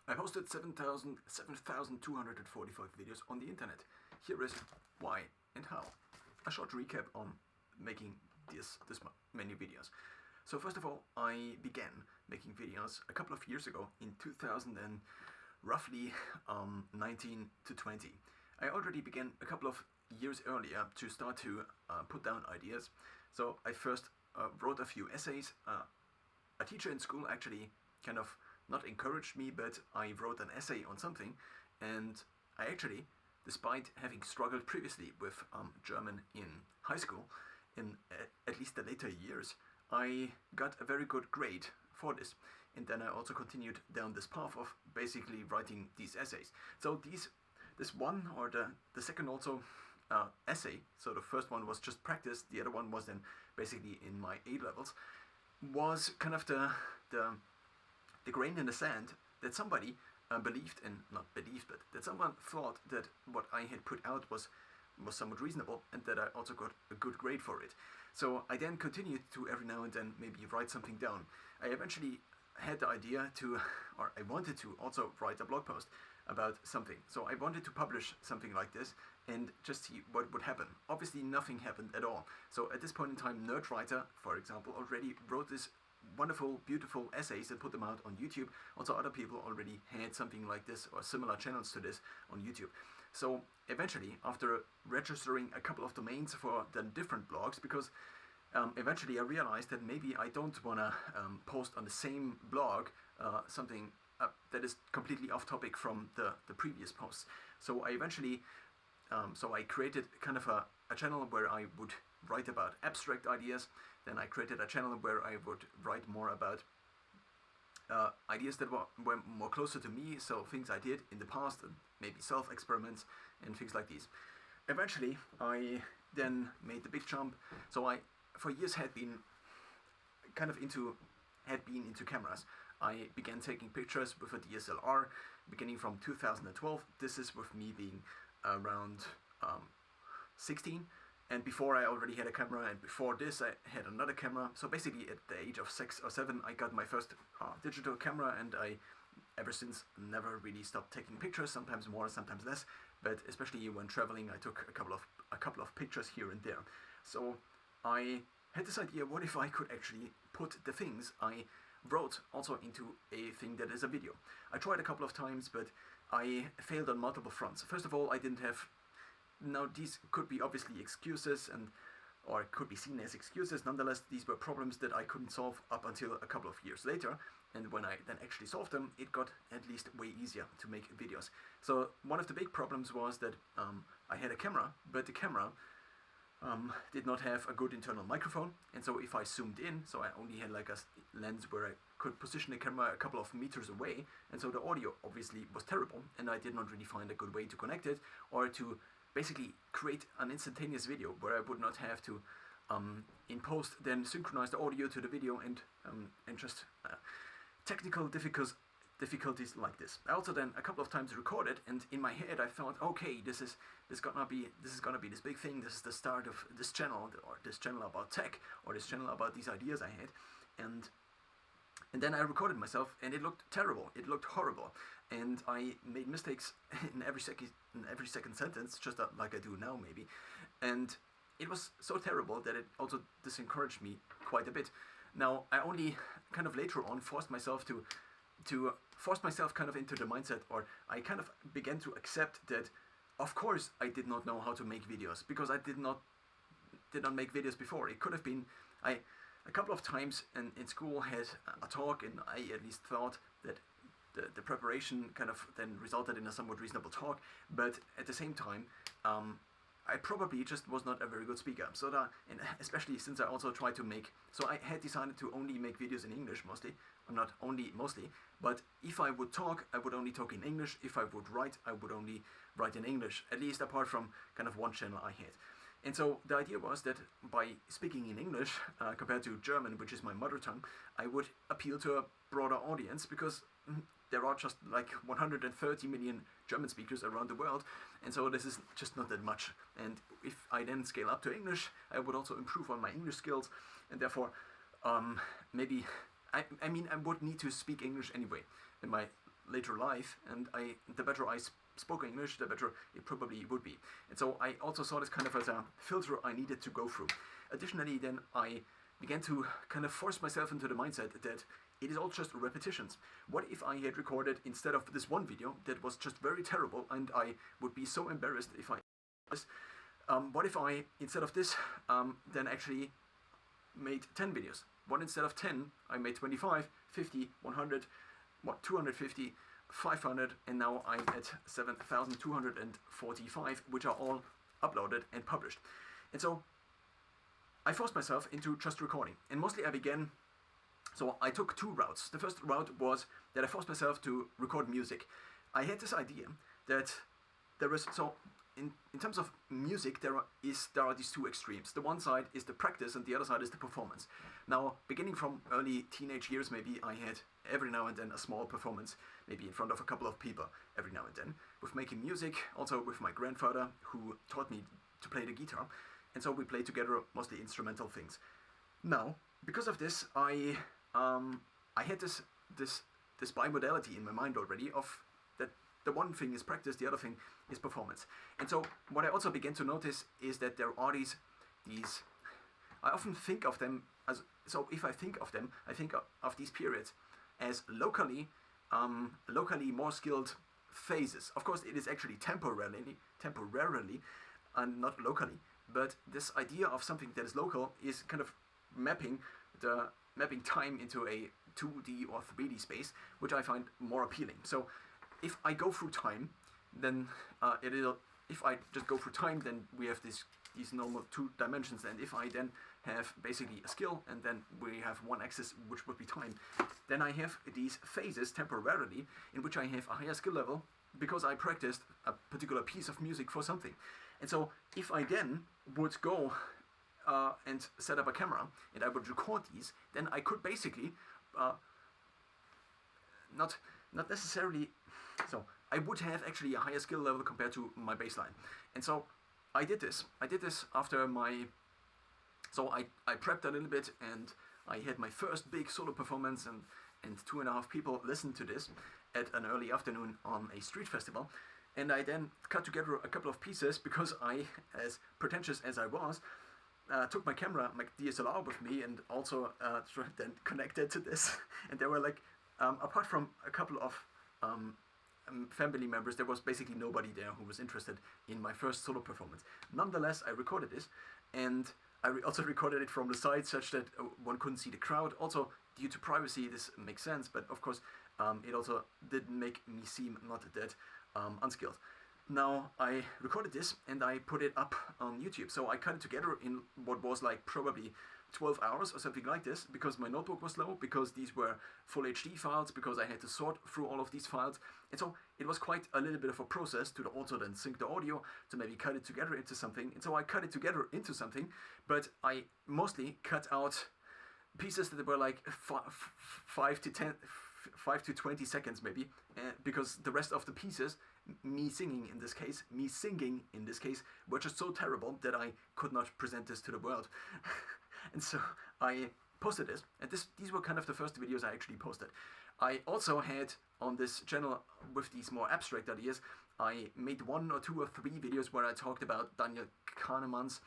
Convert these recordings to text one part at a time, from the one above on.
I posted 7,245 videos on the internet. Here is why and how. A short recap on making this many videos. So first of all, I began making videos a couple of years ago in 2000 and roughly 19 to 20. I already began a couple of years earlier to start to put down ideas. So I first wrote a few essays. A teacher in school actually kind of not encouraged me, but I wrote an essay on something, and I actually, despite having struggled previously with German in high school, in at least the later years, I got a very good grade for this. And then I also continued down this path of basically writing these essays. So this one or the second also essay, so the first one was just practice, the other one was then basically in my A levels, was kind of the grain in the sand that somebody believed, and not believed, but that someone thought that what I had put out was somewhat reasonable, and that I also got a good grade for it. So I then continued to every now and then maybe write something down. I eventually had the idea to, or I wanted to also write a blog post about something. So I wanted to publish something like this and just see what would happen. Obviously nothing happened at all. So at this point in time, Nerdwriter, for example, already wrote this wonderful, beautiful essays and put them out on YouTube. Also other people already had something like this or similar channels to this on YouTube. So eventually, after registering a couple of domains for the different blogs, because eventually I realized that maybe I don't want to post on the same blog something that is completely off topic from the previous posts. So I eventually, so I created kind of a channel where I would write about abstract ideas. Then I created a channel where I would write more about ideas that were more closer to me, so things I did in the past, and maybe self-experiments and things like these. Eventually, I then made the big jump. So I, for years, had been into cameras. I began taking pictures with a DSLR beginning from 2012. This is with me being around 16. And before I already had a camera, and before this I had another camera. So basically at the age of 6 or 7 I got my first digital camera, and I ever since never really stopped taking pictures, sometimes more, sometimes less, but especially when traveling I took a couple of pictures here and there. So I had this idea, what if I could actually put the things I wrote also into a thing that is a video. I tried a couple of times, but I failed on multiple fronts. First of all, I didn't have. Now these could be obviously excuses, or could be seen as excuses. Nonetheless, these were problems that I couldn't solve up until a couple of years later. And when I then actually solved them, it got at least way easier to make videos. So one of the big problems was that I had a camera, but the camera did not have a good internal microphone. And so if I zoomed in, so I only had like a lens where I could position the camera a couple of meters away, and so the audio obviously was terrible, and I did not really find a good way to connect it, or to basically create an instantaneous video where I would not have to in post then synchronize the audio to the video and just technical difficulties like this. I also then a couple of times recorded, and in my head I thought, okay, this is gonna be this big thing. This is the start of this channel, or this channel about tech, or this channel about these ideas I had, and then I recorded myself, and it looked terrible. It looked horrible, and I made mistakes in every second sentence, just like I do now maybe, and it was so terrible that it also disencouraged me quite a bit. Now I only kind of later on forced myself kind of into the mindset, or I kind of began to accept that, of course, I did not know how to make videos, because I did not make videos before. It could have been a couple of times in school had a talk, and I at least thought that the preparation kind of then resulted in a somewhat reasonable talk, but at the same time I probably just was not a very good speaker. So and especially since I also tried to so I had decided to only make videos in English mostly, not only mostly, but if I would talk, I would only talk in English. If I would write, I would only write in English, at least apart from kind of one channel I had. And so the idea was that by speaking in English compared to German, which is my mother tongue, I would appeal to a broader audience, because there are just like 130 million German speakers around the world, and so this is just not that much. And if I then scale up to English, I would also improve on my English skills, and therefore maybe I would need to speak English anyway in my later life, and the better I spoke English, the better it probably would be. And so I also saw this kind of as a filter I needed to go through. Additionally, then I began to kind of force myself into the mindset that it is all just repetitions. What if I had recorded, instead of this one video that was just very terrible, and I would be so embarrassed if I what if I, instead of this, then actually made 10 videos? What, instead of 10, I made 25, 50, 100, 250, 500, and now I'm at 7,245, which are all uploaded and published. And so I forced myself into just recording, and mostly I began, so I took two routes. The first route was that I forced myself to record music. I had this idea that there was, so in terms of music, there are these two extremes. The one side is the practice and the other side is the performance. Now, beginning from early teenage years, maybe I had every now and then a small performance, maybe in front of a couple of people every now and then, with making music, also with my grandfather, who taught me to play the guitar. And so we played together mostly instrumental things. Now, because of this, I had this bimodality in my mind already of that the one thing is practice, the other thing is performance. And so what I also began to notice is that there are these I often think of them as, so if I think of them, I think of these periods as locally more skilled phases. Of course, it is actually temporarily, and not locally. But this idea of something that is local is kind of mapping time into a 2D or 3D space, which I find more appealing. So if I go through time, then if I just go through time, then we have these normal two dimensions, and if I then have basically a skill, and then we have one axis which would be time, then I have these phases temporarily in which I have a higher skill level because I practiced a particular piece of music for something. And so if I then would go and set up a camera and I would record these, then I could basically not necessarily, so I would have actually a higher skill level compared to my baseline. And so I did this after so I prepped a little bit, and I had my first big solo performance, and 2.5 people listened to this at an early afternoon on a street festival. And I then cut together a couple of pieces because I, as pretentious as I was, took my camera, my DSLR with me, and also then connected to this. And there were like, apart from a couple of family members, there was basically nobody there who was interested in my first solo performance. Nonetheless, I recorded this, and I also recorded it from the side such that one couldn't see the crowd. Also, due to privacy, this makes sense, but of course, it also didn't make me seem not that unskilled. Now, I recorded this and I put it up on YouTube. So I cut it together in what was like probably 12 hours or something like this, because my notebook was low, because these were full HD files, because I had to sort through all of these files. And so it was quite a little bit of a process to also then sync the audio, to maybe cut it together into something. And so I cut it together into something, but I mostly cut out pieces that were like 5 to 20 seconds maybe, because the rest of the pieces, me singing in this case, were just so terrible that I could not present this to the world. And so I posted this, and these were kind of the first videos I actually posted. I also had on this channel, with these more abstract ideas, I made 1 or 2 or 3 videos where I talked about Daniel Kahneman's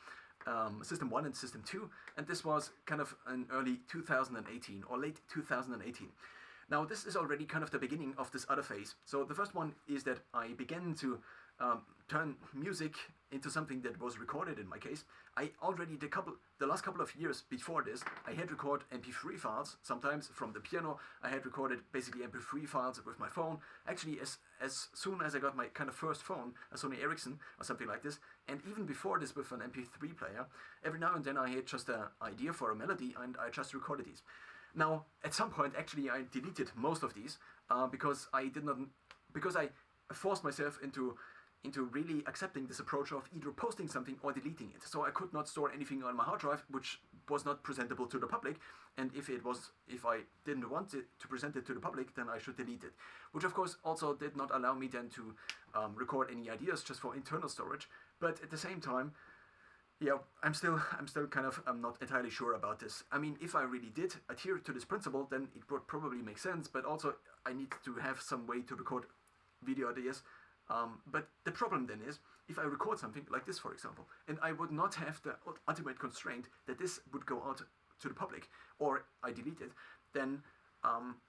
System 1 and System 2, and this was kind of in early 2018 or late 2018. Now, this is already kind of the beginning of this other phase. So the first one is that I began to turn music into something that was recorded in my case. I already, the last couple of years before this, I had recorded MP3 files, sometimes from the piano. I had recorded basically MP3 files with my phone. Actually, as soon as I got my kind of first phone, a Sony Ericsson or something like this, and even before this with an MP3 player, every now and then I had just an idea for a melody and I just recorded these. Now, at some point, actually, I deleted most of these because I forced myself into really accepting this approach of either posting something or deleting it. So I could not store anything on my hard drive which was not presentable to the public, and if I didn't want it to present it to the public, then I should delete it. Which of course also did not allow me then to record any ideas just for internal storage, but at the same time, Yeah, I'm still kind of I'm not entirely sure about this. I mean, if I really did adhere to this principle, then it would probably make sense. But also, I need to have some way to record video ideas. But the problem then is, if I record something like this, for example, and I would not have the ultimate constraint that this would go out to the public, or I delete it, then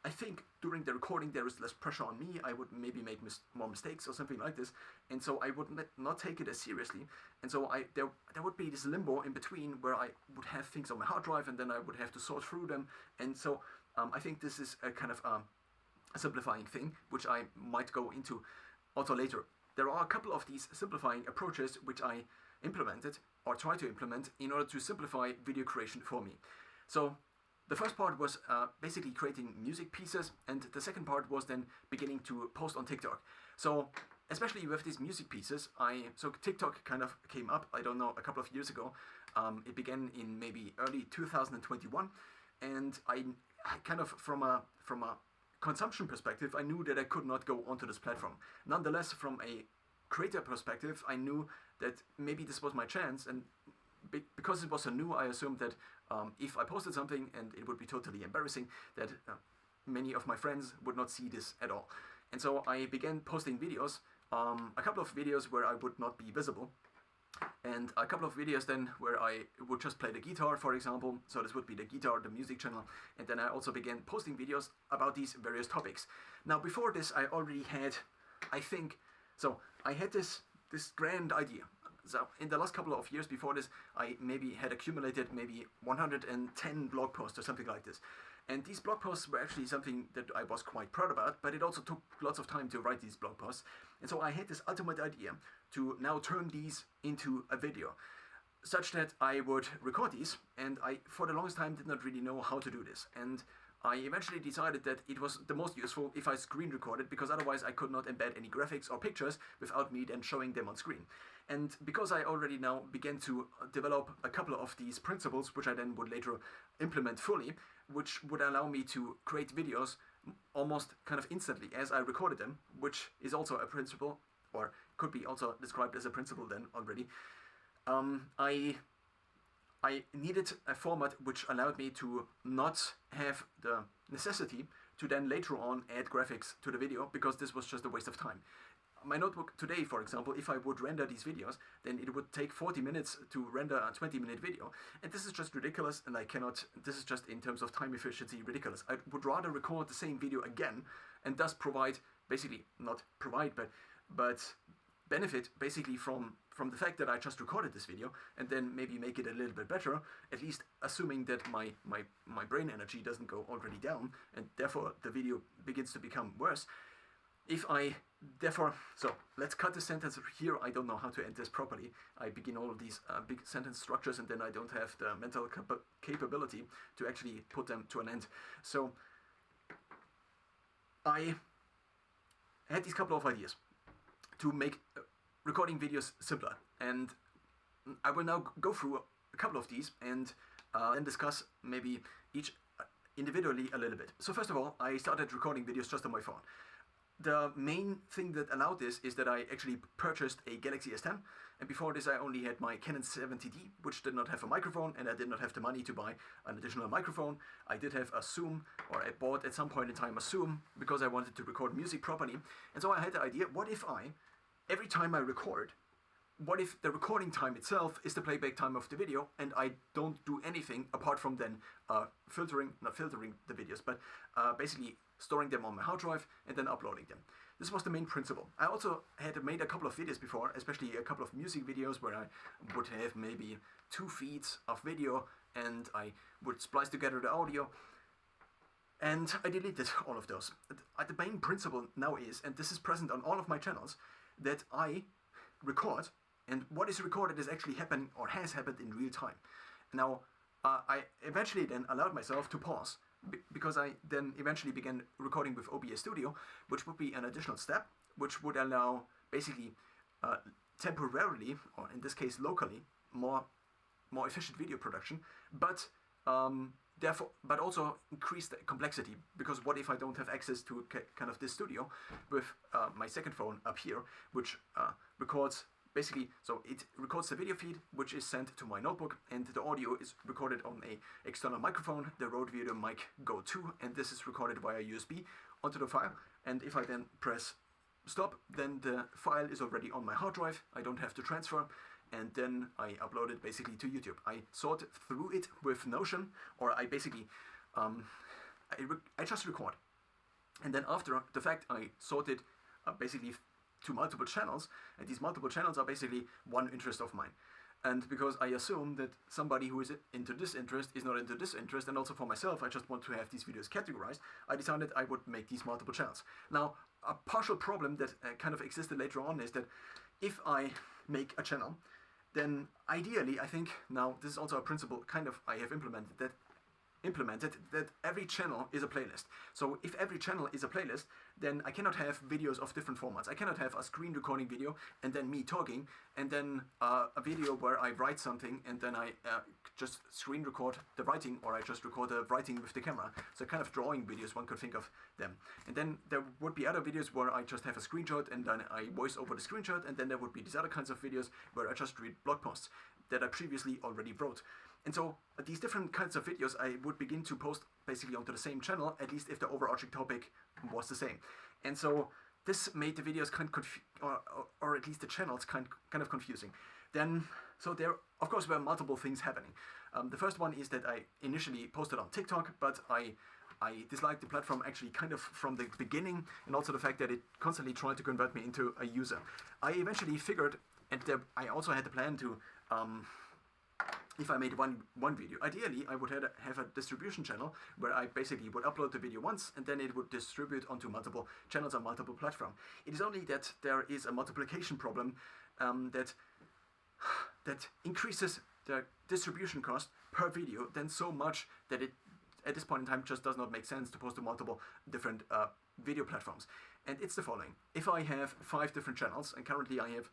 I think during the recording there is less pressure on me. I would maybe make more mistakes or something like this, and so I would not take it as seriously. And so there would be this limbo in between where I would have things on my hard drive, and then I would have to sort through them. And so I think this is a kind of a simplifying thing, which I might go into also later. There are a couple of these simplifying approaches which I implemented or try to implement in order to simplify video creation for me. So the first part was basically creating music pieces, and the second part was then beginning to post on TikTok. So especially with these music pieces, so TikTok kind of came up, I don't know, a couple of years ago. It began in maybe early 2021, and I kind of from a consumption perspective, I knew that I could not go onto this platform. Nonetheless, from a creator perspective, I knew that maybe this was my chance, and because it was so new, I assumed that if I posted something and it would be totally embarrassing, that many of my friends would not see this at all. And so I began posting videos, a couple of videos where I would not be visible, and a couple of videos then where I would just play the guitar, for example. So this would be the guitar, the music channel, and then I also began posting videos about these various topics. Now before this, I already had, I think, so I had this grand idea. So in the last couple of years before this, I maybe had accumulated maybe 110 blog posts or something like this. And these blog posts were actually something that I was quite proud about, but it also took lots of time to write these blog posts. And so I had this ultimate idea to now turn these into a video, such that I would record these, and I, for the longest time, did not really know how to do this. And I eventually decided that it was the most useful if I screen recorded, because otherwise I could not embed any graphics or pictures without me then showing them on screen. And because I already now began to develop a couple of these principles, which I then would later implement fully, which would allow me to create videos almost kind of instantly as I recorded them, which is also a principle, or could be also described as a principle then already. I needed a format which allowed me to not have the necessity to then later on add graphics to the video, because this was just a waste of time. My notebook today, for example, if I would render these videos, then it would take 40 minutes to render a 20-minute video. And this is just ridiculous, and I cannot, this is just in terms of time efficiency ridiculous. I would rather record the same video again and thus provide, basically, not provide, but benefit basically from the fact that I just recorded this video, and then maybe make it a little bit better, at least assuming that my brain energy doesn't go already down, and therefore the video begins to become worse. If I, therefore, so let's cut the sentence here. I don't know how to end this properly. I begin all of these big sentence structures, and then I don't have the mental capability to actually put them to an end. So I had these couple of ideas to make recording videos simpler, and I will now go through a couple of these and then discuss maybe each individually a little bit. So first of all, I started recording videos just on my phone. The main thing that allowed this is that I actually purchased a Galaxy S10, and before this I only had my Canon 70D, which did not have a microphone, and I did not have the money to buy an additional microphone. I did have a Zoom, or I bought at some point in time a Zoom, because I wanted to record music properly. And so I had the idea, what if every time I record, what if the recording time itself is the playback time of the video, and I don't do anything apart from then not filtering the videos, but basically storing them on my hard drive and then uploading them. This was the main principle. I also had made a couple of videos before, especially a couple of music videos where I would have maybe 2 feeds of video, and I would splice together the audio, and I deleted all of those. The main principle now is, and this is present on all of my channels, that I record, and what is recorded is actually happening or has happened in real time. Now, I eventually then allowed myself to pause, because I then eventually began recording with OBS Studio, which would be an additional step, which would allow basically temporarily, or in this case locally, more efficient video production, but therefore, but also increase the complexity, because what if I don't have access to kind of this studio with my second phone up here, which records basically, so it records the video feed, which is sent to my notebook, and the audio is recorded on a external microphone, the Rode Video Mic Go 2, and this is recorded via USB onto the file. And if I then press stop, then the file is already on my hard drive. I don't have to transfer, and then I upload it basically to YouTube. I sort through it with Notion, or I basically I just record, and then after the fact I sort it basically to multiple channels, and these multiple channels are basically one interest of mine. And because I assume that somebody who is into this interest is not into this interest, and also for myself, I just want to have these videos categorized, I decided I would make these multiple channels. Now, a partial problem that kind of existed later on is that if I make a channel, then ideally, I think, now this is also a principle kind of I have implemented that every channel is a playlist. So if every channel is a playlist, then I cannot have videos of different formats. I cannot have a screen recording video and then me talking, and then a video where I write something and then I just screen record the writing, or I just record the writing with the camera. So kind of drawing videos, one could think of them. And then there would be other videos where I just have a screenshot and then I voice over the screenshot, and then there would be these other kinds of videos where I just read blog posts that I previously already wrote. And so these different kinds of videos I would begin to post basically onto the same channel, at least if the overarching topic was the same. And so this made the videos kind of or at least the channels kind of confusing. Then, so there of course were multiple things happening. The first one is that I initially posted on TikTok, but I disliked the platform actually kind of from the beginning, and also the fact that it constantly tried to convert me into a user. I eventually figured, and I also had the plan to if I made one video, ideally I would have a distribution channel where I basically would upload the video once, and then it would distribute onto multiple channels on multiple platforms. It is only that there is a multiplication problem that increases the distribution cost per video then so much that it at this point in time just does not make sense to post to multiple different video platforms. And it's the following: if I have 5 different channels, and currently I have,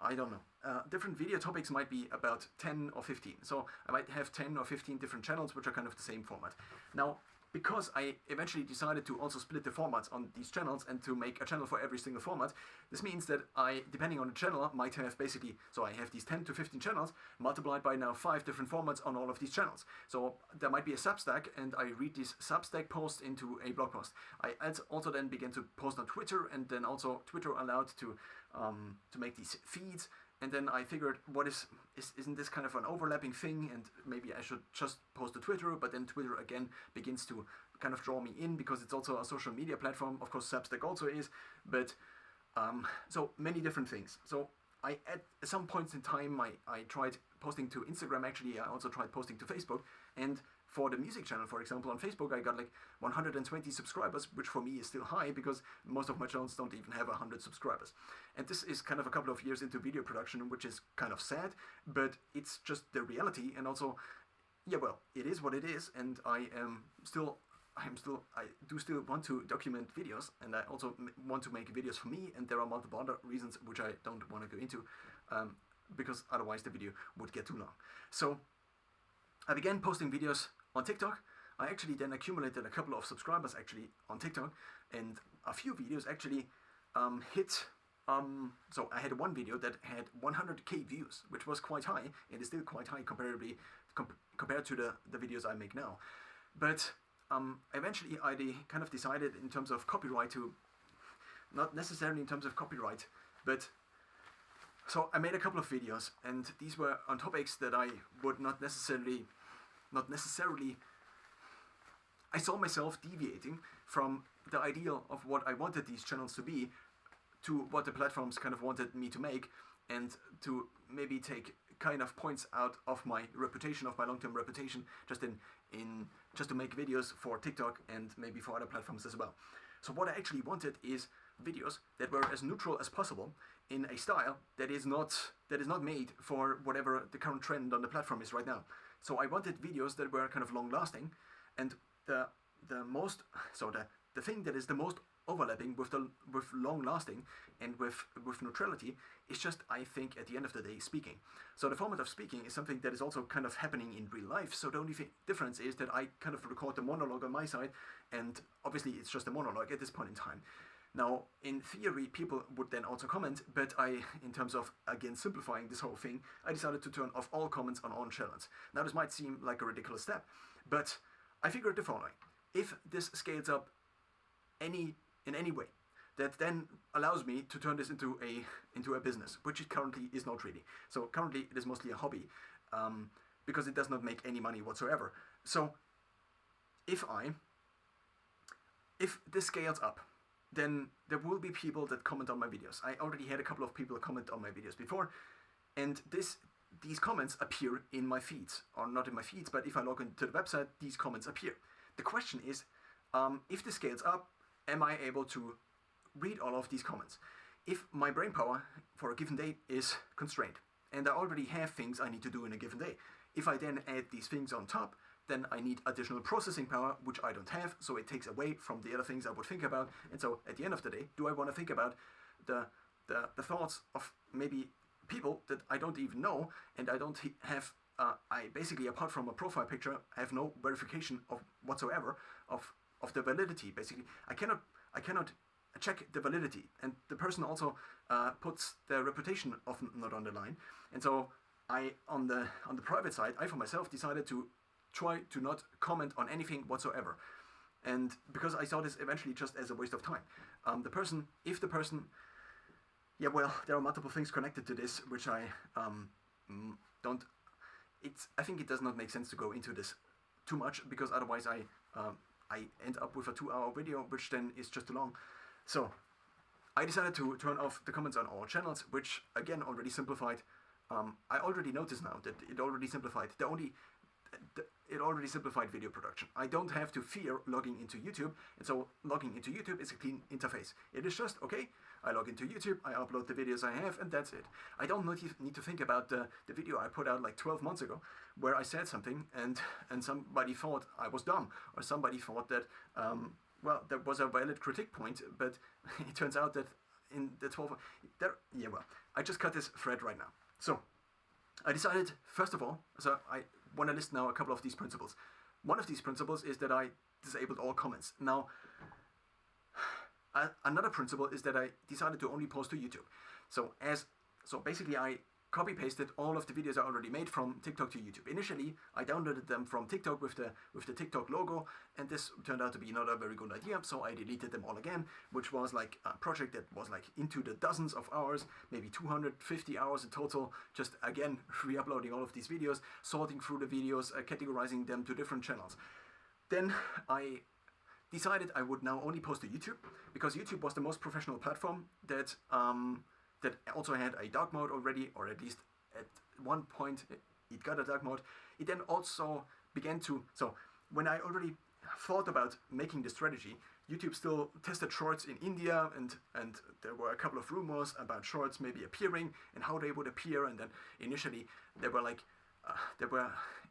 I don't know, different video topics might be about 10 or 15. So I might have 10 or 15 different channels which are kind of the same format. Now, because I eventually decided to also split the formats on these channels and to make a channel for every single format, this means that I, depending on the channel, might have basically, so I have these 10 to 15 channels multiplied by now 5 different formats on all of these channels. So there might be a Substack, and I read this Substack post into a blog post. I also then began to post on Twitter, and then also Twitter allowed to make these feeds. And then I figured, isn't this kind of an overlapping thing, and maybe I should just post to Twitter, but then Twitter again begins to kind of draw me in because it's also a social media platform. Of course, Substack also is, but so many different things. So at some points in time, I tried posting to Instagram. Actually, I also tried posting to Facebook, and for the music channel, for example, on Facebook, I got like 120 subscribers, which for me is still high because most of my channels don't even have 100 subscribers. And this is kind of a couple of years into video production, which is kind of sad, but it's just the reality. And also, yeah, well, it is what it is, and I do still want to document videos, and I also want to make videos for me, and there are multiple other reasons which I don't want to go into, because otherwise the video would get too long. So I began posting videos on TikTok. I actually then accumulated a couple of subscribers actually on TikTok, and a few videos actually hit. So I had one video that had 100k views, which was quite high, and is still quite high compared to the videos I make now. But eventually I kind of decided in terms of copyright to, not necessarily in terms of copyright, but so I made a couple of videos, and these were on topics that I would not necessarily, I saw myself deviating from the ideal of what I wanted these channels to be to what the platforms kind of wanted me to make, and to maybe take kind of points out of my reputation, of my long-term reputation, just to make videos for TikTok and maybe for other platforms as well. So what I actually wanted is videos that were as neutral as possible in a style that is not made for whatever the current trend on the platform is right now. So I wanted videos that were kind of long-lasting, and the thing that is the most overlapping with long-lasting and with neutrality is just, I think, at the end of the day, speaking. So the format of speaking is something that is also kind of happening in real life. So the only difference is that I kind of record the monologue on my side, and obviously it's just a monologue at this point in time. Now, in theory, people would then also comment, but in terms of, again, simplifying this whole thing, I decided to turn off all comments on all channels. Now, this might seem like a ridiculous step, but I figured the following. If this scales up in any way, that then allows me to turn this into a business, which it currently is not really. So currently it is mostly a hobby, because it does not make any money whatsoever. So if this scales up, then there will be people that comment on my videos. I already had a couple of people comment on my videos before, and these comments appear in my feeds, or not in my feeds, but if I log into the website, these comments appear. The question is, if this scales up, am I able to read all of these comments? If my brain power for a given day is constrained, and I already have things I need to do in a given day, if I then add these things on top, then I need additional processing power, which I don't have, so it takes away from the other things I would think about. And so at the end of the day, do I want to think about the thoughts of maybe people that I don't even know, and I don't have, I basically, apart from a profile picture, have no verification of whatsoever of the validity. Basically, I cannot check the validity, and the person also puts their reputation often not on the line. And so I, on the private side, I for myself decided to try to not comment on anything whatsoever, and because I saw this eventually just as a waste of time. If the person, yeah, well, there are multiple things connected to this, which I don't. I think it does not make sense to go into this too much, because otherwise I end up with a 2-hour video, which then is just too long. So I decided to turn off the comments on all channels, which again already simplified. I already noticed now that it already simplified it already simplified video production. I don't have to fear logging into YouTube, and so logging into YouTube is a clean interface. It is just, okay, I log into YouTube, I upload the videos I have, and that's it. I don't need to think about the video I put out like 12 months ago, where I said something and somebody thought I was dumb, or somebody thought that, well, there was a valid critique point, but it turns out that in the 12... yeah, well, I just cut this thread right now. So, I decided, first of all, so I want to list now a couple of these principles. One of these principles is that I disabled all comments. Now, another principle is that I decided to only post to YouTube. So basically I copy-pasted all of the videos I already made from TikTok to YouTube. Initially, I downloaded them from TikTok with the TikTok logo, and this turned out to be not a very good idea, so I deleted them all again, which was like a project that was like into the dozens of hours, maybe 250 hours in total, just again re-uploading all of these videos, sorting through the videos, categorizing them to different channels. Then I decided I would now only post to YouTube, because YouTube was the most professional platform that also had a dark mode already, or at least at one point it got a dark mode. It then also began to, so when I already thought about making the strategy, YouTube still tested shorts in India, and there were a couple of rumors about shorts maybe appearing and how they would appear, and then initially there were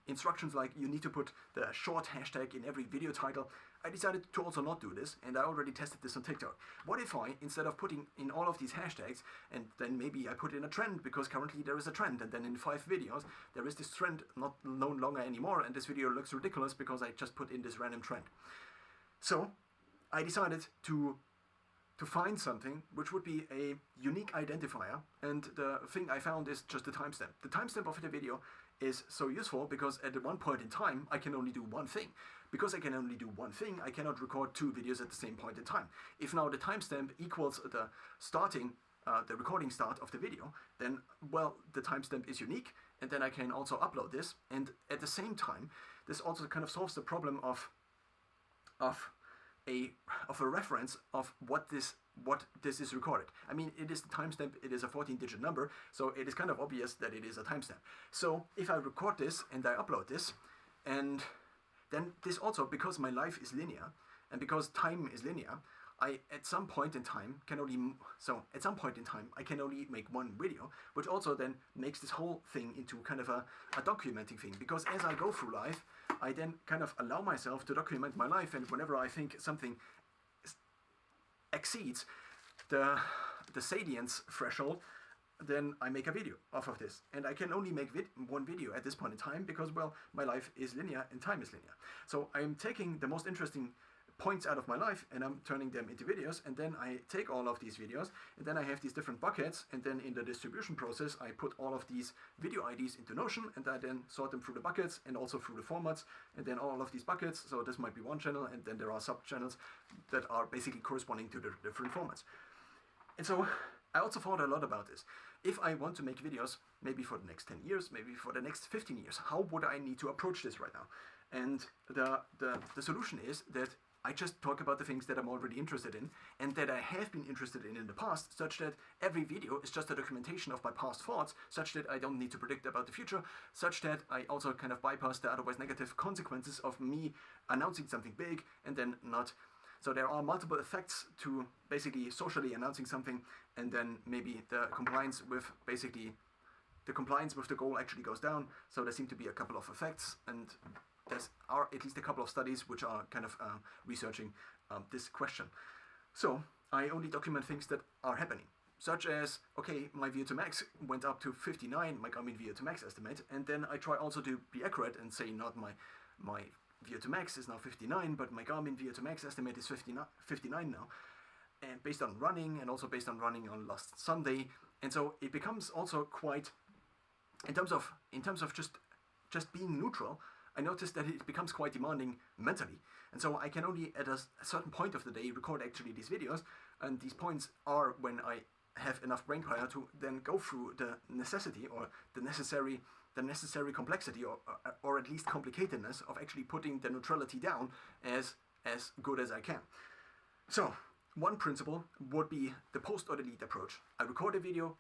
instructions like you need to put the short hashtag in every video title. I decided to also not do this, and I already tested this on TikTok. What if I, instead of putting in all of these hashtags, and then maybe I put in a trend, because currently there is a trend, and then in 5 videos there is this trend not no longer anymore, and this video looks ridiculous because I just put in this random trend. So I decided to find something which would be a unique identifier, and the thing I found is just the timestamp. The timestamp of the video is so useful because at one point in time I can only do one thing. Because I can only do one thing, I cannot record 2 videos at the same point in time. If now the timestamp equals the recording start of the video, then, well, the timestamp is unique, and then I can also upload this, and at the same time, this also kind of solves the problem of a reference of what this is recorded. I mean, it is the timestamp, it is a 14-digit number, so it is kind of obvious that it is a timestamp. So if I record this and I upload this, and then this also, because my life is linear, and because time is linear, at some point in time I can only make one video, which also then makes this whole thing into kind of a documenting thing, because as I go through life, I then kind of allow myself to document my life, and whenever I think something exceeds the salience threshold, then I make a video off of this. And I can only make one video at this point in time because, well, my life is linear and time is linear. So I'm taking the most interesting points out of my life, and I'm turning them into videos, and then I take all of these videos, and then I have these different buckets, and then in the distribution process I put all of these video IDs into Notion, and I then sort them through the buckets and also through the formats, and then all of these buckets, so this might be one channel, and then there are sub-channels that are basically corresponding to the different formats. And so I also thought a lot about this. If I want to make videos, maybe for the next 10 years, maybe for the next 15 years, how would I need to approach this right now? And the solution is that I just talk about the things that I'm already interested in and that I have been interested in the past, such that every video is just a documentation of my past thoughts, such that I don't need to predict about the future, such that I also kind of bypass the otherwise negative consequences of me announcing something big and then not. So there are multiple effects to basically socially announcing something, and then maybe the compliance with the goal actually goes down. So there seem to be a couple of effects, and there are at least a couple of studies which are kind of researching this question. So I only document things that are happening, such as, okay, my VO2 max went up to 59, my Garmin VO2 max estimate, and then I try also to be accurate and say not my VO2 max is now 59, but my Garmin VO2 max estimate is 59 now, and based on running, and also based on running on last Sunday. And so it becomes also quite, in terms of just being neutral, I noticed that it becomes quite demanding mentally. And so I can only at a certain point of the day record actually these videos, and these points are when I have enough brain power to then go through the necessity or the necessary complexity or at least complicatedness of actually putting the neutrality down as good as I can. So one principle would be the post or delete approach. I record a video,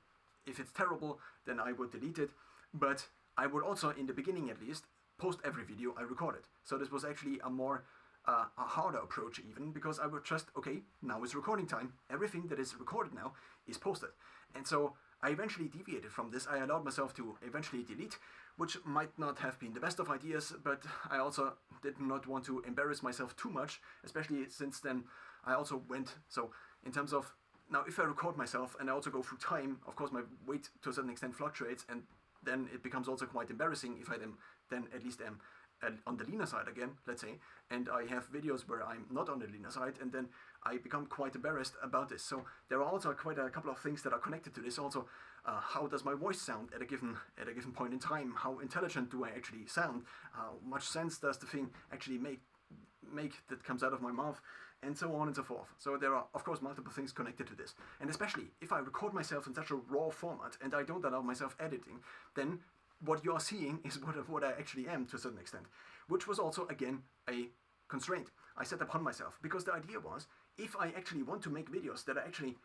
if it's terrible then I would delete it, but I would also, in the beginning at least, post every video I recorded. So this was actually a more a harder approach even, because I would just, okay, now is recording time, everything that is recorded now is posted. And so I eventually deviated from this. I allowed myself to eventually delete, which might not have been the best of ideas, but I also did not want to embarrass myself too much, especially since then I also went, so in terms of, now if I record myself and I also go through time, of course my weight to a certain extent fluctuates, and then it becomes also quite embarrassing if I then at least am on the leaner side again, let's say, and I have videos where I'm not on the leaner side, and then I become quite embarrassed about this. So there are also quite a couple of things that are connected to this. Also, how does my voice sound at a given point in time? How intelligent do I actually sound? How much sense does the thing actually make that comes out of my mouth? And so on and so forth. So there are, of course, multiple things connected to this. And especially if I record myself in such a raw format and I don't allow myself editing, then what you are seeing is what I actually am to a certain extent, which was also, again, a constraint I set upon myself, because the idea was, if I actually want to make videos that are actually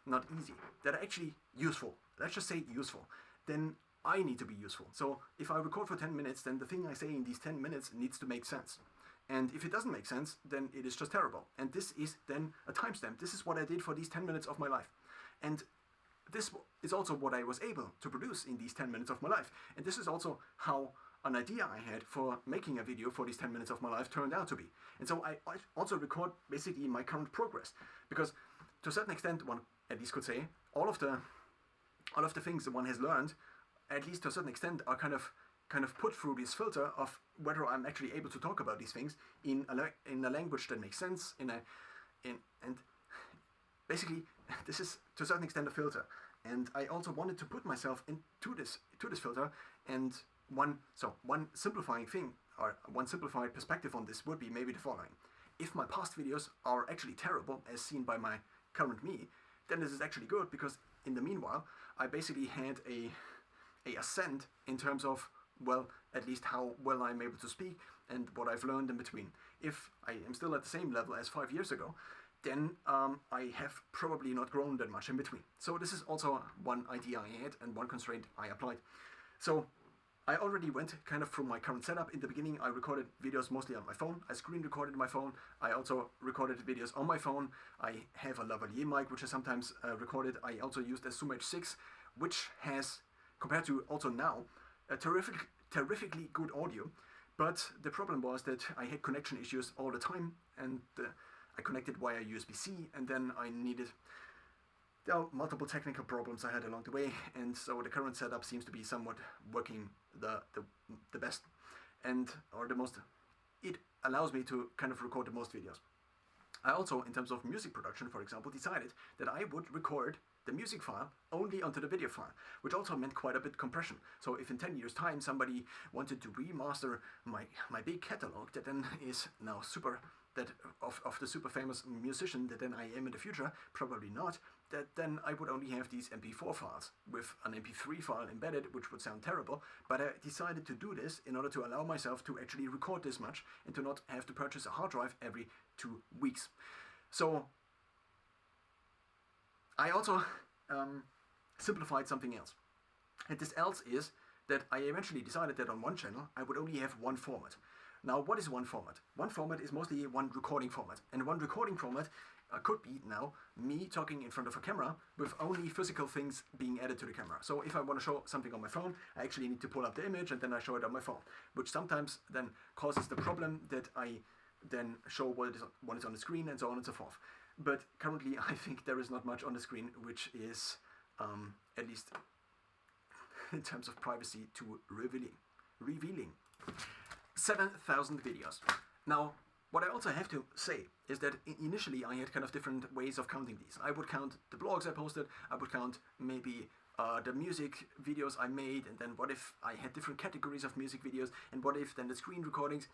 that are actually useful, let's just say useful, then I need to be useful. So if I record for 10 minutes, then the thing I say in these 10 minutes needs to make sense. And if it doesn't make sense, then it is just terrible. And this is then a timestamp. This is what I did for these 10 minutes of my life. And this is also what I was able to produce in these 10 minutes of my life. And this is also how an idea I had for making a video for these 10 minutes of my life turned out to be. And so I also record basically my current progress, because to a certain extent one at least could say all of the things that one has learned, at least to a certain extent, are kind of put through this filter of whether I'm actually able to talk about these things in a language that makes sense, and basically this is to a certain extent a filter. And I also wanted to put myself into this filter, and one simplifying thing, or one simplified perspective on this would be maybe the following: if my past videos are actually terrible as seen by my current me, then this is actually good, because in the meanwhile I basically had a ascent in terms of, well, at least how well I'm able to speak and what I've learned in between. If I am still at the same level as 5 years ago, then I have probably not grown that much in between. So this is also one idea I had and one constraint I applied. So I already went kind of through my current setup. In the beginning I recorded videos mostly on my phone. I screen recorded my phone. I also recorded videos on my phone. I have a lavalier mic which I sometimes recorded. I also used a Zoom H6, which has, compared to also now, a terrifically good audio. But the problem was that I had connection issues all the time, and I connected via USB-C, and then there are multiple technical problems I had along the way, and so the current setup seems to be somewhat working the best, and or the most. allows me to kind of record the most videos. I also, in terms of music production, for example, decided that I would record the music file only onto the video file, which also meant quite a bit compression. So if in 10 years time somebody wanted to remaster my big catalog that then is now super, that of the super famous musician that then I am in the future, probably not, that then I would only have these MP4 files with an MP3 file embedded, which would sound terrible, but I decided to do this in order to allow myself to actually record this much and to not have to purchase a hard drive every 2 weeks. So I also simplified something else. And this else is that I eventually decided that on one channel I would only have one format. Now, what is one format? One format is mostly one recording format. And one recording format could be now me talking in front of a camera with only physical things being added to the camera. So if I want to show something on my phone, I actually need to pull up the image and then I show it on my phone, which sometimes then causes the problem that I then show what is on the screen and so on and so forth. But currently I think there is not much on the screen which is, at least in terms of privacy, too revealing. 7,000 videos. Now, what I also have to say is that initially I had kind of different ways of counting these. I would count the blogs I posted, I would count maybe the music videos I made, and then what if I had different categories of music videos, and what if then the screen recordings.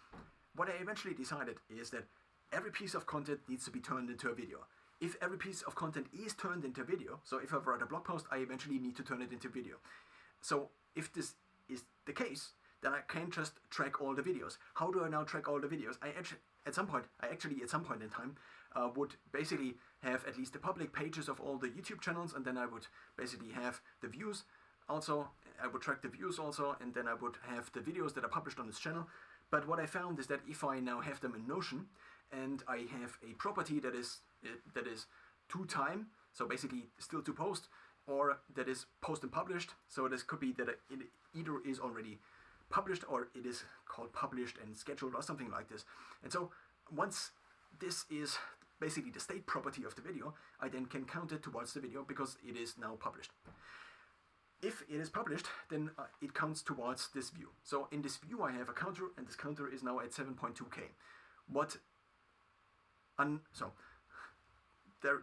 What I eventually decided is that every piece of content needs to be turned into a video. If every piece of content is turned into a video, so if I write a blog post, I eventually need to turn it into video. So if this is the case, then I can't just track all the videos. How do I now track all the videos? I actually, at some point in time, would basically have at least the public pages of all the YouTube channels, and then I would basically have the views. Also, I would track the views also, and then I would have the videos that are published on this channel. But what I found is that if I now have them in Notion, and I have a property that is to time, so basically still to post, or that is post and published, so this could be that it either is already published or it is called published and scheduled or something like this. And so once this is basically the state property of the video, I then can count it towards the video because it is now published. If it is published, then it counts towards this view. So in this view I have a counter, and this counter is now at 7.2k. So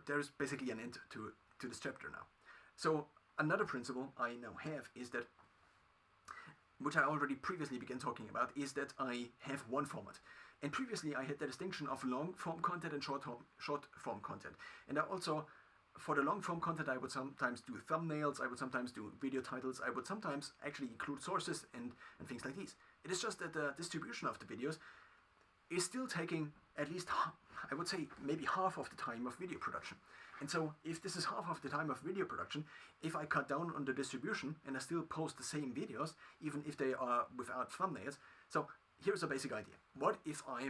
there's basically an end to this chapter now. So another principle I now have is that, which I already previously began talking about, is that I have one format. And previously I had the distinction of long form content and short form content. And I also, for the long form content, I would sometimes do thumbnails, I would sometimes do video titles, I would sometimes actually include sources and things like these. It is just that the distribution of the videos is still taking at least, I would say, maybe half of the time of video production. And so if this is half of the time of video production, if I cut down on the distribution and I still post the same videos, even if they are without thumbnails. So here's a basic idea. What if I,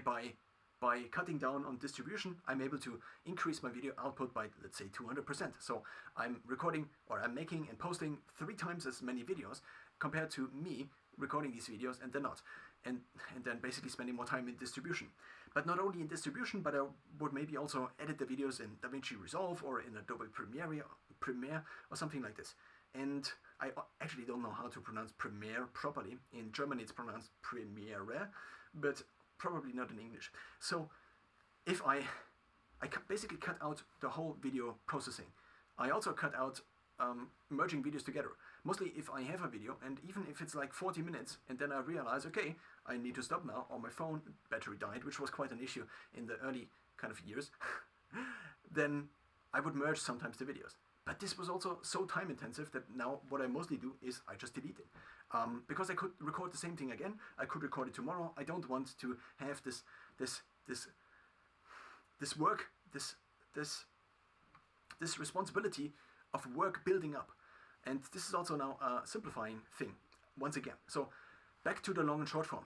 by cutting down on distribution, I'm able to increase my video output by, let's say, 200%. So I'm recording, or I'm making and posting 3 times as many videos compared to me recording these videos and then not. And then basically spending more time in distribution. But not only in distribution, but I would maybe also edit the videos in DaVinci Resolve or in Adobe Premiere or something like this. And I actually don't know how to pronounce Premiere properly. In German it's pronounced Premiere, but probably not in English. So if I basically cut out the whole video processing. I also cut out merging videos together. Mostly if I have a video, and even if it's like 40 minutes, and then I realize, okay, I need to stop now, or my phone battery died, which was quite an issue in the early kind of years, then I would merge sometimes the videos. But this was also so time intensive that now what I mostly do is I just delete it. Because I could record the same thing again, I could record it tomorrow. I don't want to have this responsibility of work building up. And this is also now a simplifying thing, once again. So back to the long and short form.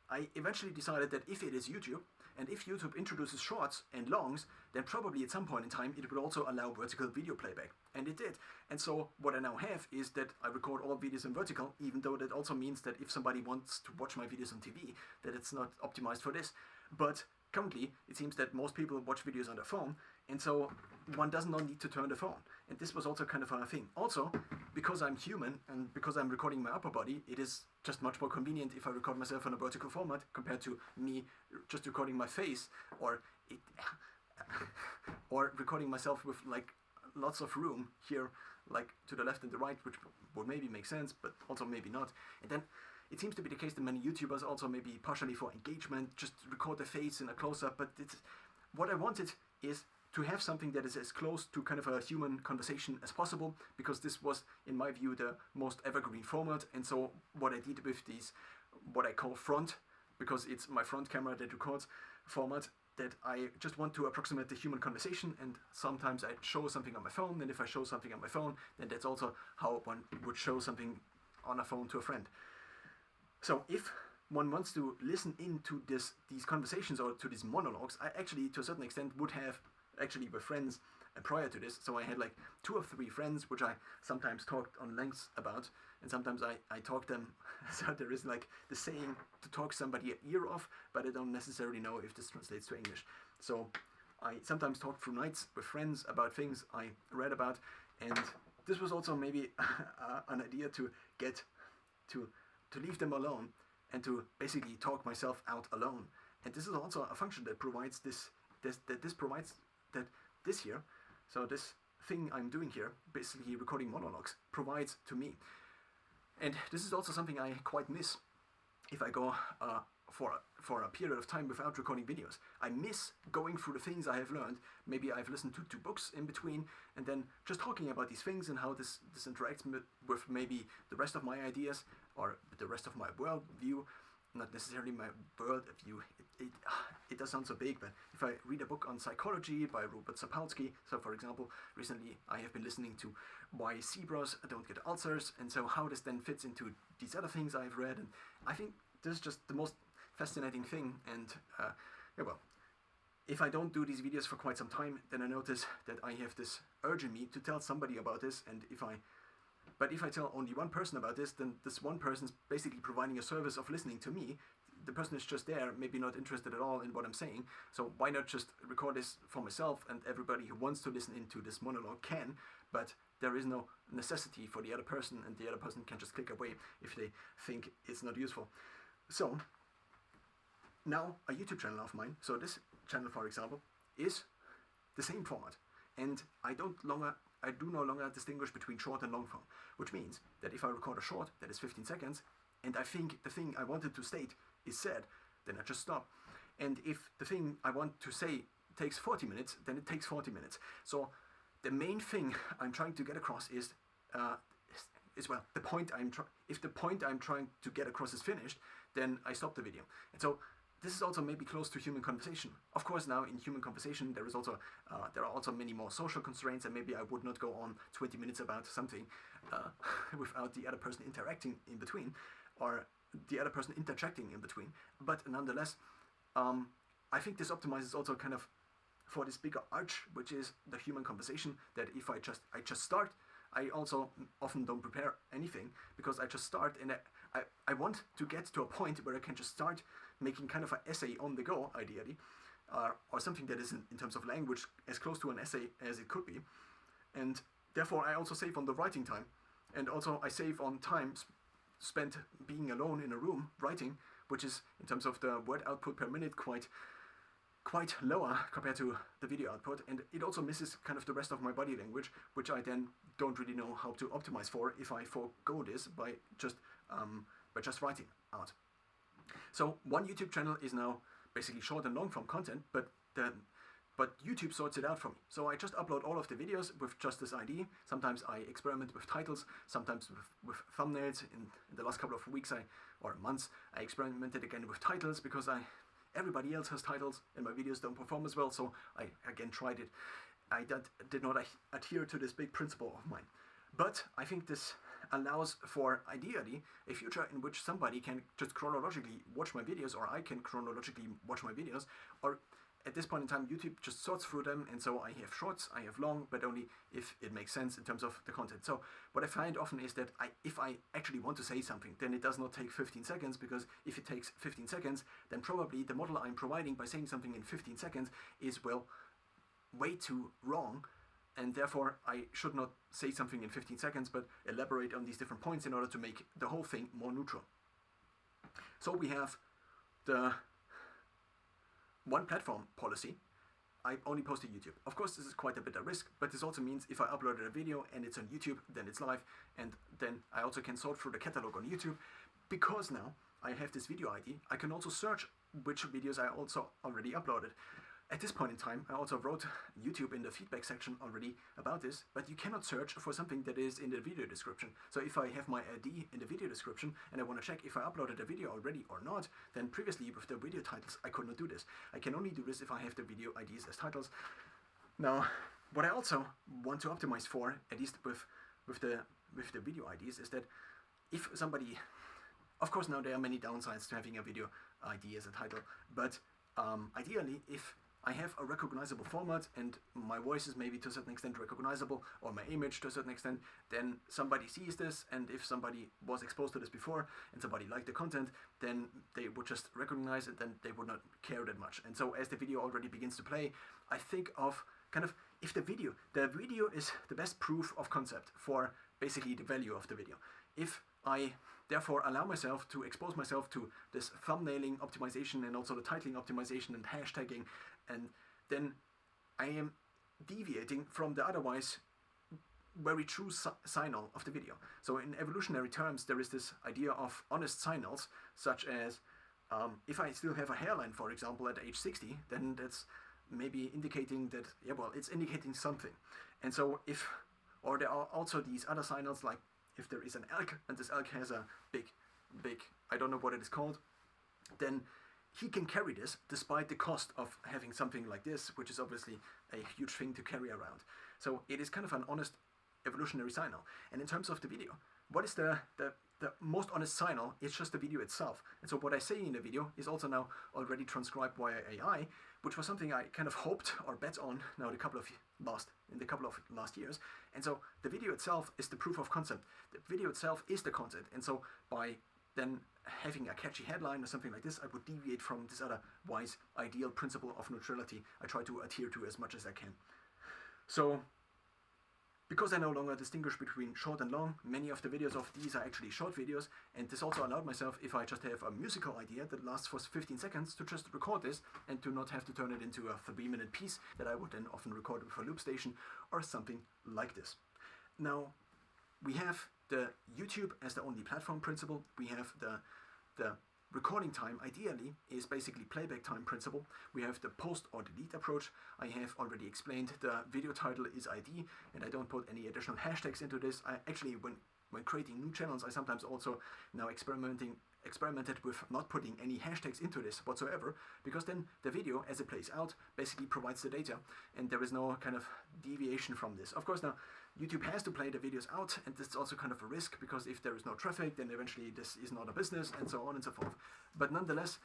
I eventually decided that if it is YouTube, and if YouTube introduces shorts and longs, then probably at some point in time it will also allow vertical video playback. And it did. And so what I now have is that I record all videos in vertical, even though that also means that if somebody wants to watch my videos on TV, that it's not optimized for this. But currently, it seems that most people watch videos on their phone, and so one does not need to turn the phone. And this was also kind of a thing. Also, because I'm human and because I'm recording my upper body, it is just much more convenient if I record myself in a vertical format compared to me just recording my face, or it, or recording myself with like lots of room here, like to the left and the right, which would maybe make sense, but also maybe not. And then it seems to be the case that many YouTubers also maybe partially for engagement just record their face in a close-up, but what I wanted is to have something that is as close to kind of a human conversation as possible, because this was, in my view, the most evergreen format. And so what I did with these, what I call front, because it's my front camera that records format, that I just want to approximate the human conversation, and sometimes I show something on my phone, and if I show something on my phone, then that's also how one would show something on a phone to a friend. So if one wants to listen into these conversations or to these monologues, I actually, to a certain extent, would have actually with friends prior to this. So I had like 2 or 3 friends which I sometimes talked on lengths about, and sometimes I talk them. So there is like the saying to talk somebody an ear off, but I don't necessarily know if this translates to English. So I sometimes talk through nights with friends about things I read about, and this was also maybe an idea to get to leave them alone and to basically talk myself out alone. And this is also a function that provides this here, so this thing I'm doing here, basically recording monologues, provides to me. And this is also something I quite miss if I go for a period of time without recording videos. I miss going through the things I have learned. Maybe I've listened to 2 books in between, and then just talking about these things and how this interacts with maybe the rest of my ideas or the rest of my world view. Not necessarily my world view. It does sound so big, but if I read a book on psychology by Robert Sapolsky, so for example, recently I have been listening to Why Zebras Don't Get Ulcers, and so how this then fits into these other things I've read, and I think this is just the most fascinating thing. And yeah, well, if I don't do these videos for quite some time, then I notice that I have this urge in me to tell somebody about this, and if I tell only one person about this, then this one person is basically providing a service of listening to me. The person is just there, maybe not interested at all in what I'm saying. So why not just record this for myself, and everybody who wants to listen into this monologue can, but there is no necessity for the other person, and the other person can just click away if they think it's not useful. So now a YouTube channel of mine, so this channel for example, is the same format, and I do no longer distinguish between short and long form, which means that if I record a short that is 15 seconds, and I think the thing I wanted to state is said, then I just stop. And if the thing I want to say takes 40 minutes, then it takes 40 minutes. So the main thing I'm trying to get across is well, if the point I'm trying to get across is finished, then I stop the video. And so this is also maybe close to human conversation. Of course, now in human conversation there are also many more social constraints, and maybe I would not go on 20 minutes about something without the other person interacting in between, or the other person interjecting in between. But nonetheless, I think this optimizes also kind of for this bigger arch, which is the human conversation, that if I just start, I also often don't prepare anything, because I just start, and I want to get to a point where I can just start making kind of an essay on the go, ideally, or something that is in terms of language as close to an essay as it could be. And therefore I also save on the writing time, and also I save on time spent being alone in a room writing, which is, in terms of the word output per minute, quite lower compared to the video output. And it also misses kind of the rest of my body language, which I then don't really know how to optimize for if I forego this by just writing out. So one YouTube channel is now basically short and long form content, but YouTube sorts it out for me. So I just upload all of the videos with just this ID. Sometimes I experiment with titles, sometimes with thumbnails. In the last couple of weeks or months, I experimented again with titles, because everybody else has titles and my videos don't perform as well, so I again tried it. I did not adhere to this big principle of mine. But I think this allows for, ideally, a future in which somebody can just chronologically watch my videos, or I can chronologically watch my videos, or at this point in time YouTube just sorts through them, and so I have shorts, I have long, but only if it makes sense in terms of the content. So what I find often is that if I actually want to say something, then it does not take 15 seconds, because if it takes 15 seconds, then probably the model I'm providing by saying something in 15 seconds is, well, way too wrong, and therefore I should not say something in 15 seconds but elaborate on these different points in order to make the whole thing more neutral. So we have the one platform policy. I only post to YouTube. Of course, this is quite a bit of risk, but this also means if I uploaded a video and it's on YouTube, then it's live, and then I also can sort through the catalog on YouTube. Because now I have this video ID, I can also search which videos I also already uploaded. At this point in time, I also wrote YouTube in the feedback section already about this, but you cannot search for something that is in the video description. So if I have my ID in the video description and I want to check if I uploaded a video already or not, then previously with the video titles, I could not do this. I can only do this if I have the video IDs as titles. Now, what I also want to optimize for, at least with the video IDs, is that if somebody, of course now there are many downsides to having a video ID as a title, but ideally if I have a recognizable format and my voice is maybe to a certain extent recognizable, or my image to a certain extent, then somebody sees this, and if somebody was exposed to this before and somebody liked the content, then they would just recognize it, then they would not care that much. And so as the video already begins to play, I think of kind of, if the video is the best proof of concept for basically the value of the video. If I therefore allow myself to expose myself to this thumbnailing optimization and also the titling optimization and hashtagging, and then I am deviating from the otherwise very true signal of the video. So in evolutionary terms, there is this idea of honest signals, such as if I still have a hairline, for example, at age 60, then that's maybe indicating that, yeah, well, it's indicating something. And so or there are also these other signals, like if there is an elk and this elk has a big, I don't know what it is called, then he can carry this despite the cost of having something like this, which is obviously a huge thing to carry around. So it is kind of an honest evolutionary signal. And in terms of the video, what is the most honest signal? It's just the video itself. And so what I say in the video is also now already transcribed via AI, which was something I kind of hoped or bet on now in the couple of last years. And so the video itself is the proof of concept. The video itself is the content. And so by then having a catchy headline or something like this, I would deviate from this otherwise ideal principle of neutrality I try to adhere to as much as I can. So, because I no longer distinguish between short and long, many of the videos of these are actually short videos, and this also allowed myself, if I just have a musical idea that lasts for 15 seconds, to just record this and to not have to turn it into a 3-minute piece that I would then often record with a loop station or something like this. Now, we have the YouTube as the only platform principle. We have the recording time, ideally, is basically playback time principle. We have the post or delete approach. I have already explained the video title is ID, and I don't put any additional hashtags into this. I actually, when creating new channels, I sometimes also now experimented with not putting any hashtags into this whatsoever, because then the video, as it plays out, basically provides the data, and there is no kind of deviation from this. Of course, now YouTube has to play the videos out, and this is also kind of a risk, because if there is no traffic, then eventually this is not a business, and so on and so forth. But nonetheless,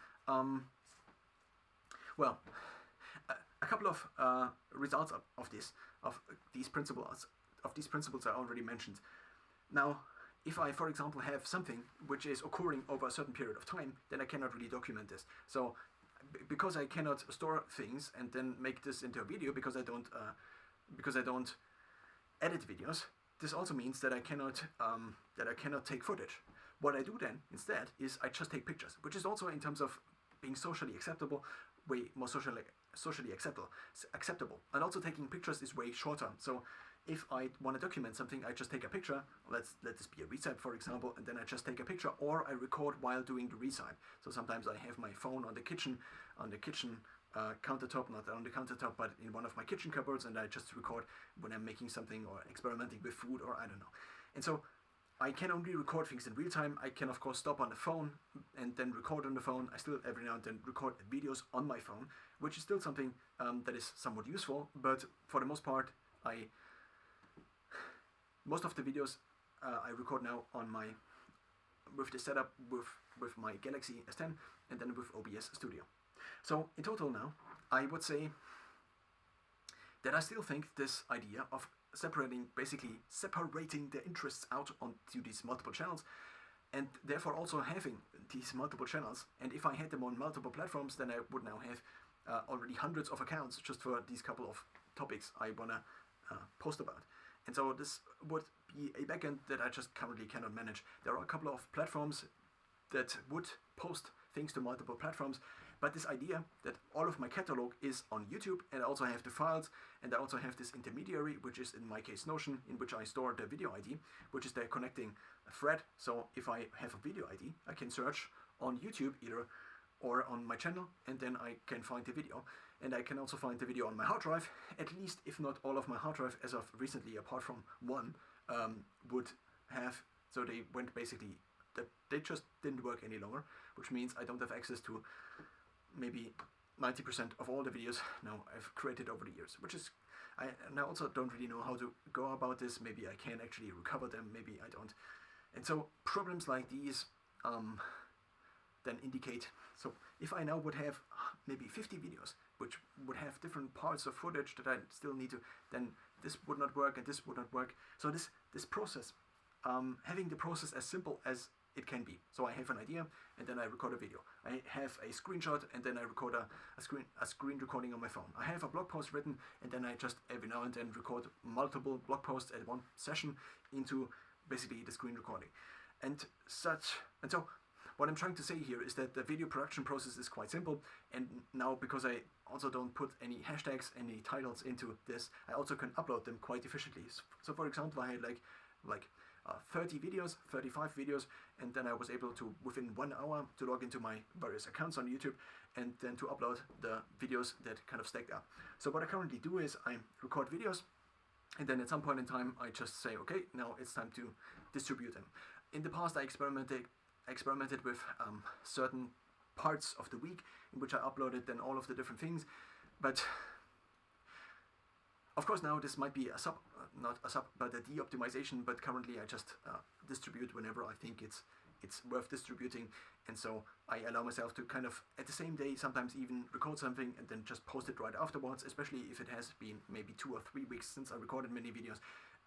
well, a couple of results of these principles I already mentioned. Now, if I, for example, have something which is occurring over a certain period of time, then I cannot really document this. So, because I cannot store things and then make this into a video, because I don't edit videos, this also means that I cannot take footage. What I do then instead is I just take pictures, which is also, in terms of being socially acceptable, way more socially acceptable. And also taking pictures is way shorter. So if I want to document something, I just take a picture. Let this be a recipe, for example, and then I just take a picture, or I record while doing the recipe. So sometimes I have my phone on the kitchen countertop, not on the countertop, but in one of my kitchen cupboards, and I just record when I'm making something or experimenting with food, or I don't know. And so I can only record things in real time. I can, of course, stop on the phone and then record on the phone. I still every now and then record videos on my phone, which is still something that is somewhat useful, but for the most part, most of the videos I record now with the setup with my Galaxy S10 and then with OBS Studio. So in total now, I would say that I still think this idea of separating the interests out onto these multiple channels, and therefore also having these multiple channels, and if I had them on multiple platforms, then I would now have already hundreds of accounts just for these couple of topics I wanna post about. And so this would be a backend that I just currently cannot manage. There are a couple of platforms that would post things to multiple platforms, but this idea that all of my catalog is on YouTube, and I also have the files, and I also have this intermediary, which is in my case Notion, in which I store the video ID, which is the connecting thread. So if I have a video ID, I can search on YouTube either or on my channel, and then I can find the video. And I can also find the video on my hard drive, at least if not all of my hard drive as of recently, apart from one, would have, so they went basically, they just didn't work any longer, which means I don't have access to maybe 90% of all the videos now I've created over the years, which is, and I also don't really know how to go about this. Maybe I can actually recover them, maybe I don't. And so problems like these then indicate, so if I now would have maybe 50 videos, which would have different parts of footage that I still need to, then this would not work and this would not work. So this process, having the process as simple as it can be. So I have an idea and then I record a video. I have a screenshot and then I record a screen recording on my phone. I have a blog post written and then I just every now and then record multiple blog posts at one session into basically the screen recording. And so what I'm trying to say here is that the video production process is quite simple, and now because I also don't put any hashtags, any titles into this, I also can upload them quite efficiently. So for example, I had like 30 videos, 35 videos, and then I was able to, within 1 hour, to log into my various accounts on YouTube and then to upload the videos that kind of stacked up. So what I currently do is I record videos, and then at some point in time I just say, okay, now it's time to distribute them. In the past I experimented with certain parts of the week in which I uploaded then all of the different things, but of course now this might be not a sub, but a de-optimization, but currently I just distribute whenever I think it's worth distributing, and so I allow myself to kind of at the same day sometimes even record something and then just post it right afterwards, especially if it has been maybe 2 or 3 weeks since I recorded many videos,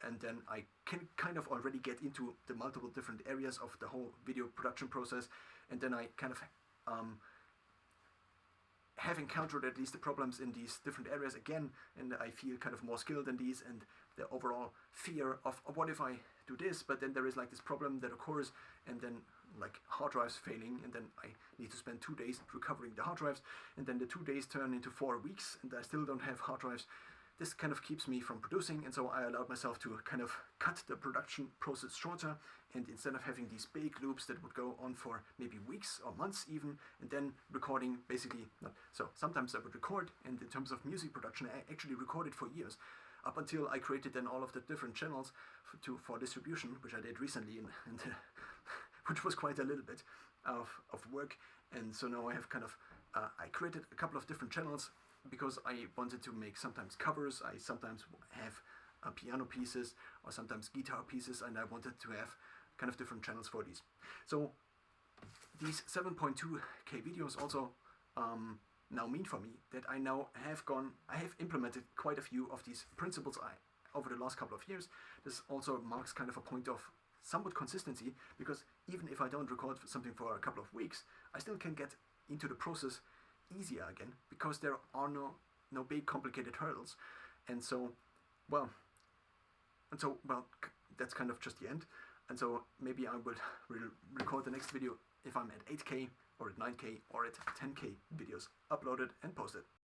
and then I can kind of already get into the multiple different areas of the whole video production process, and then I kind of have encountered at least the problems in these different areas again, and I feel kind of more skilled in these, and the overall fear of what if I do this, but then there is like this problem that occurs, and then like hard drives failing, and then I need to spend 2 days recovering the hard drives, and then the 2 days turn into 4 weeks, and I still don't have hard drives. This kind of keeps me from producing, and so I allowed myself to kind of cut the production process shorter, and instead of having these big loops that would go on for maybe weeks or months even, and then recording basically, so sometimes I would record, and in terms of music production I actually recorded for years, up until I created then all of the different channels for distribution, which I did recently, and which was quite a little bit of work, and so now I have kind of, I created a couple of different channels, because I wanted to make sometimes covers, I sometimes have piano pieces, or sometimes guitar pieces, and I wanted to have kind of different channels for these. So these 7.2K videos also now mean for me that I have implemented quite a few of these principles over the last couple of years. This also marks kind of a point of somewhat consistency, because even if I don't record something for a couple of weeks, I still can get into the process easier again, because there are no big complicated hurdles, and so that's kind of just the end. And so maybe I will record the next video if I'm at 8K or at 9K or at 10K videos uploaded and posted.